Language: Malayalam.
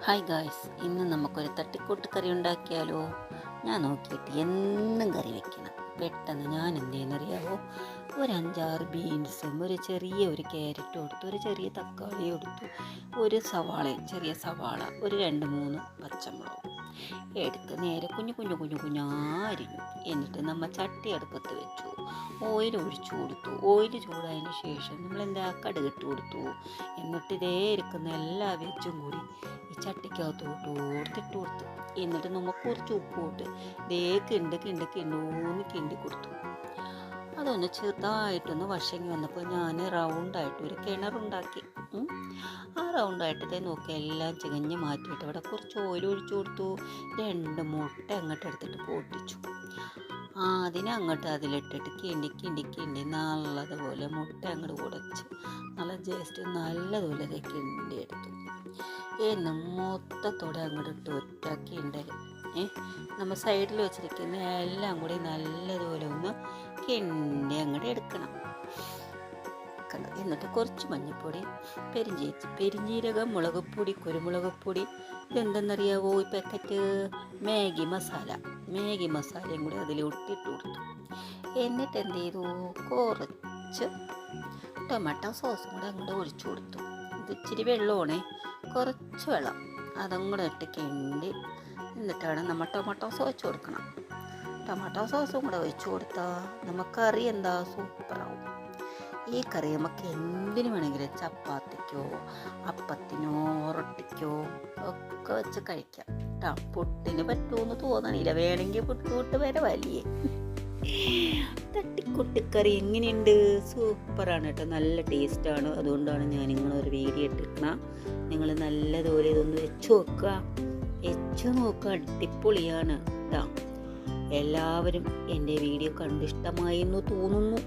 ഹായ് ഗായ്സ്, ഇന്ന് നമുക്കൊരു തട്ടിക്കൂട്ട് കറി ഉണ്ടാക്കിയാലോ. ഞാൻ നോക്കിയിട്ട് എന്നും കറി വെക്കണം. പെട്ടെന്ന് ഞാൻ എന്ത് ചെയ്യുന്നറിയാവോ, ഒരു 5-6 ബീൻസും ഒരു ക്യാരറ്റും എടുത്തു, ഒരു ചെറിയ തക്കാളി എടുത്തു, ഒരു സവാളയും ചെറിയ സവാള, ഒരു 2-3 പച്ചമുളകും എടുത്ത് നേരെ കുഞ്ഞു കുഞ്ഞാരിഞ്ഞു. എന്നിട്ട് നമ്മൾ ചട്ടി അടുപ്പത്ത് വെച്ചു, ഓയിൽ ഒഴിച്ചു കൊടുത്തു. ഓയിൽ ചൂടായതിന് ശേഷം നമ്മളെന്താ കടുകിട്ട് കൊടുത്തു. എന്നിട്ട് ഇതേ ഇരിക്കുന്ന എല്ലാ വെജും കൂടി ഈ ചട്ടിക്കകത്തോട്ട് ഓർത്തിട്ട് കൊടുത്തു. എന്നിട്ട് നമുക്ക് കുറച്ച് ഉപ്പ് ഇട്ട് ഇതേ കിണ്ടൂന്ന് കിണ്ടി കൊടുത്തു. അതൊന്ന് ചെറുതായിട്ടൊന്ന് വശങ്ങി വന്നപ്പോൾ ഞാൻ റൗണ്ടായിട്ട് ഒരു കിണറുണ്ടാക്കി. ആ റൗണ്ടായിട്ട് ഇതേ നോക്കി എല്ലാം ചികഞ്ഞ് മാറ്റിയിട്ട് അവിടെ കുറച്ച് ഓയിൽ ഒഴിച്ചു കൊടുത്തു. 2 മുട്ട അങ്ങോട്ട് എടുത്തിട്ട് പൊട്ടിച്ചു. അതിനെ അങ്ങോട്ട് അതിലിട്ടിട്ട് കിണ്ടി നല്ലതുപോലെ മുട്ട അങ്ങോട്ട് ഉടച്ച് നല്ലതുപോലെ കിണ്ടി എടുത്തു. എന്ന് മൊത്തത്തോടെ അങ്ങോട്ട് ഇട്ട് ഒറ്റ കിണ്ടൽ. നമ്മൾ സൈഡിൽ വെച്ചിരിക്കുന്ന എല്ലാം കൂടി നല്ലതുപോലെ ഒന്ന് കിണ്ടി അങ്ങോട്ട് എടുക്കണം. എന്നിട്ട് കുറച്ച് മഞ്ഞൾപ്പൊടി, പെരിഞ്ജീരകം, മുളക് പൊടി, കുരുമുളക് പൊടി, ഇതെന്തെന്നറിയാവോ, ഈ പാക്കറ്റ് മാഗി മസാലയും കൂടി അതിൽ ഇട്ടിട്ട് കൊടുത്തു. എന്നിട്ട് എന്ത് ചെയ്തു, കുറച്ച് ടൊമാറ്റോ സോസും കൂടെ അങ്ങോട്ട് ഒഴിച്ചു കൊടുത്തു. ഇത് ഇച്ചിരി വെള്ളമാണേ, കുറച്ച് വെള്ളം അതും കൂടെ ഇട്ട് കിണ്ടി. എന്നിട്ടാണ് നമ്മൾ ടൊമാറ്റോ സോസ് കൊടുക്കണം. ടൊമാറ്റോ സോസും കൂടെ ഒഴിച്ചു കൊടുത്താൽ നമുക്ക് കറി എന്താ സൂപ്പറാവും. ഈ കറി നമുക്ക് എന്തിനു വേണമെങ്കിലും ചപ്പാത്തിക്കോ അപ്പത്തിനോ റൊട്ടിക്കോ ഒക്കെ വെച്ച് കഴിക്കാം കേട്ടോ. പുട്ടിന് പറ്റുമെന്ന് തോന്നണില്ല, വേണമെങ്കിൽ പുട്ടുകൂട്ട് വരെ വലിയ തട്ടിക്കുട്ടിക്കറി എങ്ങനെയുണ്ട്, സൂപ്പറാണ് കേട്ടോ, നല്ല ടേസ്റ്റാണ്. അതുകൊണ്ടാണ് ഞാൻ നിങ്ങളൊരു വീഡിയോ ഇട്ടിരിക്കണം. നിങ്ങൾ നല്ലതുപോലെ ഇതൊന്ന് വെച്ച് നോക്കുക, അടിപൊളിയാണ് കേട്ടോ. എല്ലാവരും എൻ്റെ വീഡിയോ കണ്ടിഷ്ടമായി എന്ന് തോന്നുന്നു.